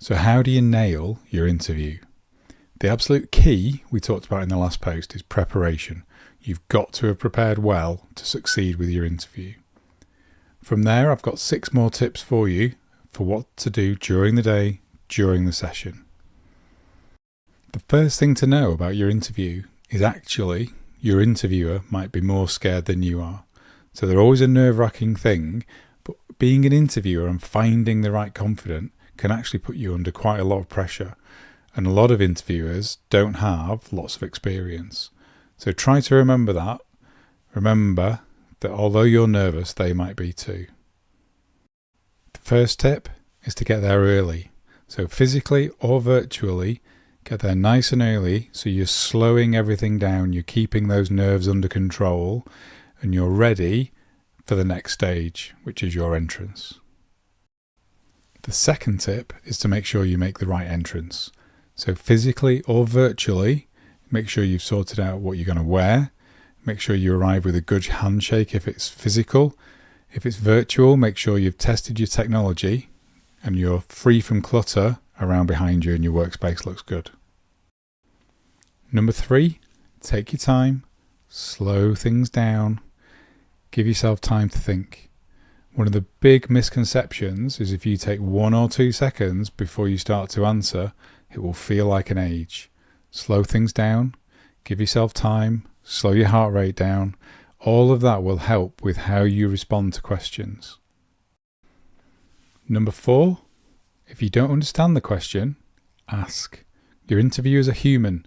So how do you nail your interview? The absolute key we talked about in the last post is preparation. You've got to have prepared well to succeed with your interview. From there, I've got 6 more tips for you for what to do during the day, during the session. The first thing to know about your interview is actually your interviewer might be more scared than you are. So they're always a nerve-wracking thing, but being an interviewer and finding the right confidence can actually put you under quite a lot of pressure. And a lot of interviewers don't have lots of experience. So try to remember that. Remember that although you're nervous, they might be too. The first tip is to get there early. So physically or virtually, get there nice and early so you're slowing everything down, you're keeping those nerves under control, and you're ready for the next stage, which is your entrance. The second tip is to make sure you make the right entrance. So physically or virtually, make sure you've sorted out what you're going to wear. Make sure you arrive with a good handshake if it's physical. If it's virtual, make sure you've tested your technology and you're free from clutter around behind you and your workspace looks good. Number 3, take your time, slow things down, give yourself time to think. One of the big misconceptions is if you take 1 or 2 seconds before you start to answer, it will feel like an age. Slow things down, give yourself time, slow your heart rate down. All of that will help with how you respond to questions. Number 4, if you don't understand the question, ask. Your interviewers are human.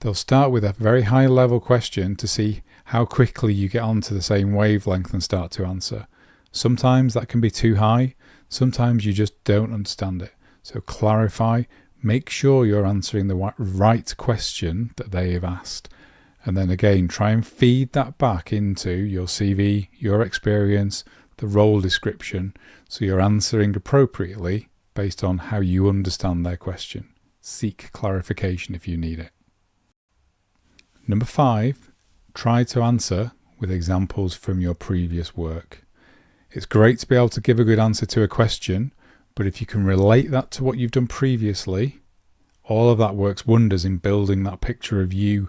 They'll start with a very high level question to see how quickly you get onto the same wavelength and start to answer. Sometimes that can be too high. Sometimes you just don't understand it. So clarify, make sure you're answering the right question that they have asked. And then again, try and feed that back into your CV, your experience, the role description, so you're answering appropriately based on how you understand their question. Seek clarification if you need it. Number 5, try to answer with examples from your previous work. It's great to be able to give a good answer to a question, but if you can relate that to what you've done previously, all of that works wonders in building that picture of you,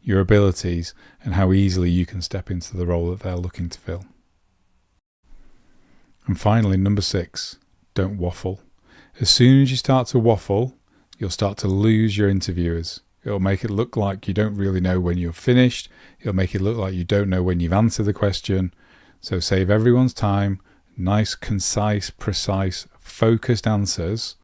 your abilities, and how easily you can step into the role that they're looking to fill. And finally, number 6, don't waffle. As soon as you start to waffle, you'll start to lose your interviewers. It'll make it look like you don't really know when you're finished. It'll make it look like you don't know when you've answered the question. So save everyone's time, nice, concise, precise, focused answers,